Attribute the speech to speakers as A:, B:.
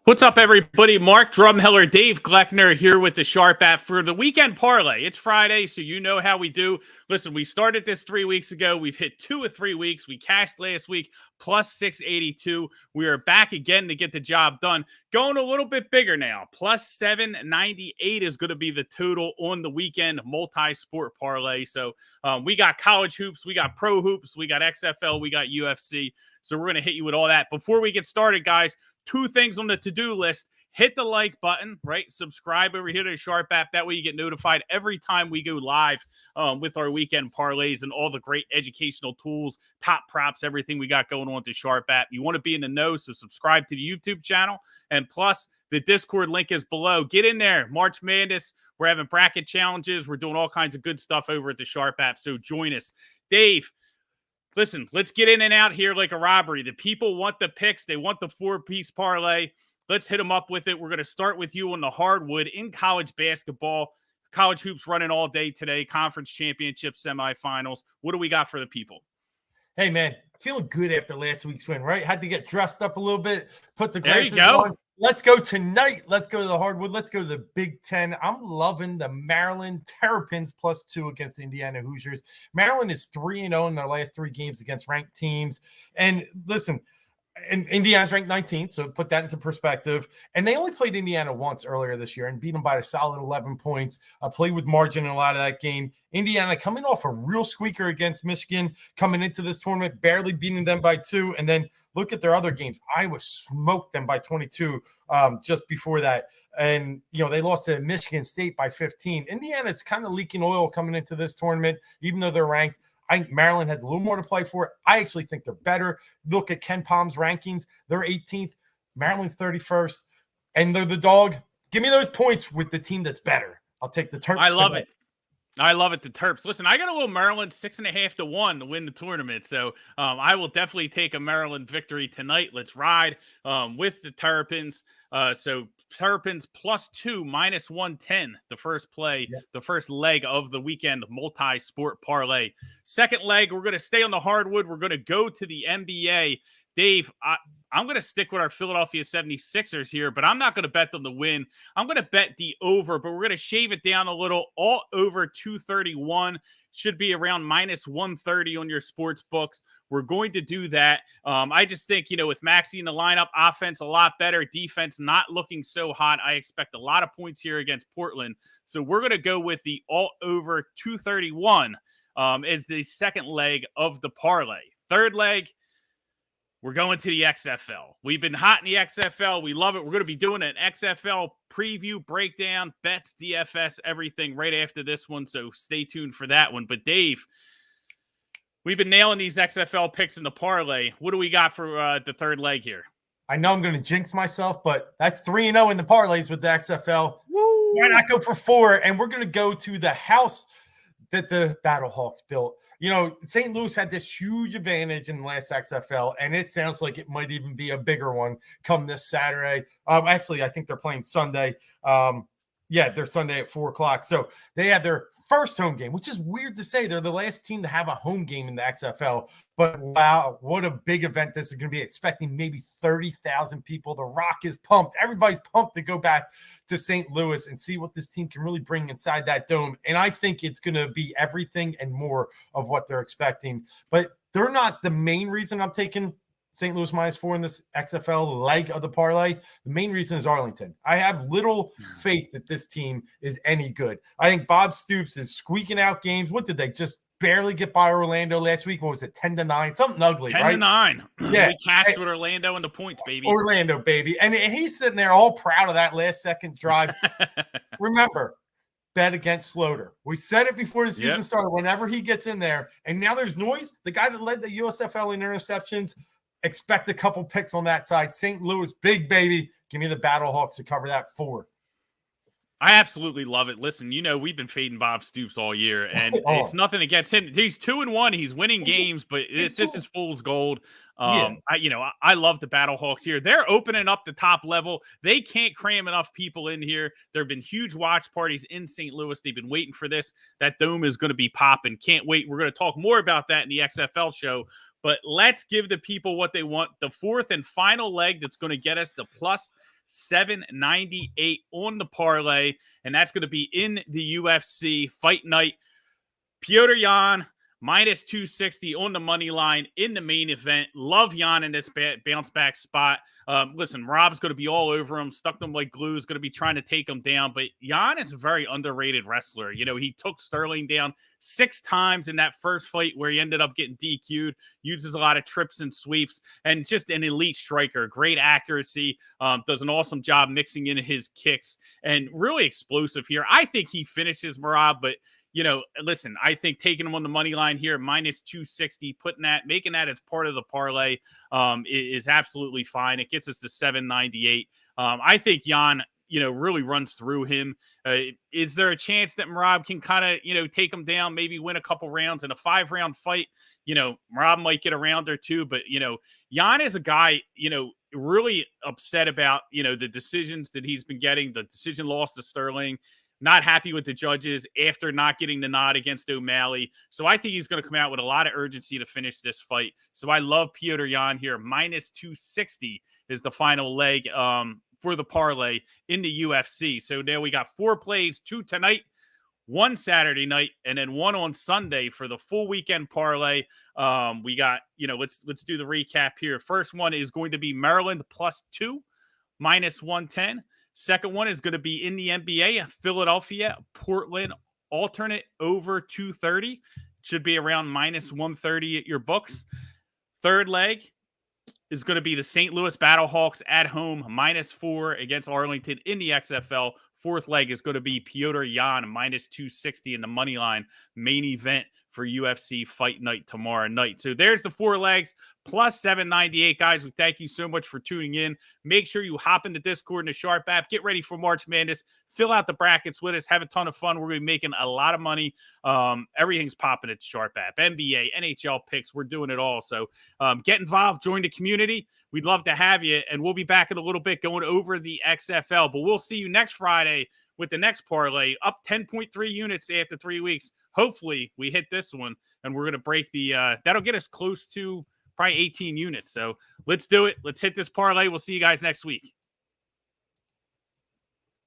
A: What's up, everybody? Mark Drumheller, Dave Gleckner here with the Sharp app for the weekend parlay. It's Friday, so you know how we do. Listen, we started this 3 weeks ago. We've hit 2 of 3 weeks. We cashed last week, plus 682. We are back again to get the job done. Going a little bit bigger now. Plus 798 is going to be the total on the weekend multi-sport parlay. So we got college hoops, we got pro hoops, we got XFL, we got UFC. So we're going to hit you with all that. Before we get started, guys, 2 things on the to-do list. Hit the like button, right? Subscribe over here to the Sharp app. That way you get notified every time we go live with our weekend parlays and all the great educational tools, top props, everything we got going on with the Sharp app. You want to be in the know, so subscribe to the YouTube channel. And plus, the Discord link is below. Get in there. March Madness. We're having bracket challenges. We're doing all kinds of good stuff over at the Sharp app, so join us. Dave, listen, let's get in and out here like a robbery. The people want the picks. They want the 4-piece parlay. Let's hit them up with it. We're going to start with you on the hardwood in college basketball. College hoops running all day today. Conference championship semifinals. What do we got for the people?
B: Hey, man, feeling good after last week's win, right? Had to get dressed up a little bit, put the
A: glasses
B: on. Let's go tonight. Let's go to the hardwood. Let's go to the Big Ten. I'm loving the Maryland Terrapins +2 against the Indiana Hoosiers. Maryland is 3-0 in their last 3 games against ranked teams. And listen, and Indiana's ranked 19th, so put that into perspective. And they only played Indiana once earlier this year and beat them by a solid 11 points. Played with margin in a lot of that game. Indiana coming off a real squeaker against Michigan, coming into this tournament, barely beating them by 2. And then look at their other games. Iowa smoked them by 22 just before that. And, you know, they lost to Michigan State by 15. Indiana's kind of leaking oil coming into this tournament, even though they're ranked. I think Maryland has a little more to play for. I actually think they're better. Look at Ken Palm's rankings. They're 18th. Maryland's 31st. And they're the dog. Give me those points with the team that's better. I'll take the Terps.
A: I love it. I love it, the Terps. Listen, I got a little Maryland 6.5 to 1 to win the tournament. So I will definitely take a Maryland victory tonight. Let's ride with the Terrapins. So Terrapins +2, -110. The first play, the first leg of the weekend multi-sport parlay. Second leg, we're going to stay on the hardwood. We're going to go to the NBA. Dave, I'm going to stick with our Philadelphia 76ers here, but I'm not going to bet them to win. I'm going to bet the over, but we're going to shave it down a little. All over 231 should be around -130 on your sports books. We're going to do that. I just think, you know, with Maxey in the lineup, offense a lot better, defense not looking so hot. I expect a lot of points here against Portland. So we're going to go with the all over 231 as the second leg of the parlay. Third leg, we're going to the XFL. We've been hot in the XFL. We love it. We're going to be doing an XFL preview, breakdown, bets, DFS, everything right after this one. So stay tuned for that one. But Dave, we've been nailing these XFL picks in the parlay. What do we got for the third leg here?
B: I know I'm going to jinx myself, but that's 3-0 in the parlays with the XFL.
A: Woo!
B: Why not go for 4? And we're going to go to the house that the Battlehawks built. You know, St. Louis had this huge advantage in the last XFL, and it sounds like it might even be a bigger one come this Saturday. Actually, I think they're playing Sunday. They're Sunday at 4 o'clock. So they had their first home game, which is weird to say. They're the last team to have a home game in the XFL. But wow, what a big event this is going to be. Expecting maybe 30,000 people. The Rock is pumped. Everybody's pumped to go back to St. Louis and see what this team can really bring inside that dome. And I think it's going to be everything and more of what they're expecting. But they're not the main reason I'm taking St. Louis -4 in this XFL leg of the parlay. The main reason is Arlington. I have little faith that this team is any good. I think Bob Stoops is squeaking out games. What did they just barely get by Orlando last week? What was it, 10-9? Something ugly,
A: 10
B: right?
A: 10-9.
B: Yeah.
A: We cashed with Orlando in the points, baby.
B: Orlando, baby. And he's sitting there all proud of that last-second drive. Remember, bet against Sloter. We said it before the season started, whenever he gets in there. And now there's noise. The guy that led the USFL in interceptions, expect a couple picks on that side. St. Louis, big baby. Give me the Battlehawks to cover that 4.
A: I absolutely love it. Listen, you know, we've been fading Bob Stoops all year, and it's nothing against him. He's 2-1. He's winning games, but this is fool's gold. I love the Battlehawks here. They're opening up the top level. They can't cram enough people in here. There have been huge watch parties in St. Louis. They've been waiting for this. That dome is going to be popping. Can't wait. We're going to talk more about that in the XFL show. But let's give the people what they want. The fourth and final leg that's going to get us the plus 798 on the parlay, and that's going to be in the UFC fight night. Petr Yan minus 260 on the money line in the main event. Love Yan in this bounce back spot. Listen, Rob's going to be all over him, stuck them like glue, is going to be trying to take him down. But Yan is a very underrated wrestler. You know, he took Sterling down 6 times in that first fight where he ended up getting DQ'd, uses a lot of trips and sweeps, and just an elite striker. Great accuracy, does an awesome job mixing in his kicks, and really explosive here. I think he finishes Merab, but you know, listen, I think taking him on the money line here, minus 260, making that as part of the parlay is absolutely fine. It gets us to 798. I think Yan, you know, really runs through him. Is there a chance that Merab can kind of, you know, take him down, maybe win a couple rounds in a 5-round fight? You know, Merab might get a round or two, but, you know, Yan is a guy, you know, really upset about, you know, the decisions that he's been getting, the decision loss to Sterling. Not happy with the judges after not getting the nod against O'Malley. So I think he's going to come out with a lot of urgency to finish this fight. So I love Petr Yan here. Minus 260 is the final leg for the parlay in the UFC. So now we got 4 plays, 2 tonight, 1 Saturday night, and then 1 on Sunday for the full weekend parlay. We got, you know, let's do the recap here. First one is going to be Maryland +2, minus 110. Second one is going to be in the NBA, Philadelphia, Portland, alternate over 230. Should be around minus 130 at your books. Third leg is going to be the St. Louis Battlehawks at home, -4 against Arlington in the XFL. Fourth leg is going to be Petr Yan, minus 260 in the money line, main event for UFC Fight Night tomorrow night. So there's the 4 legs plus 798, guys. We thank you so much for tuning in. Make sure you hop into Discord and the Sharp app. Get ready for March Madness. Fill out the brackets with us. Have a ton of fun. We're going to be making a lot of money. Everything's popping at the Sharp app. NBA, NHL picks. We're doing it all. So get involved. Join the community. We'd love to have you. And we'll be back in a little bit going over the XFL. But we'll see you next Friday with the next parlay, up 10.3 units after 3 weeks. Hopefully we hit this one and we're going to break the, that'll get us close to probably 18 units. So let's do it. Let's hit this parlay. We'll see you guys next week.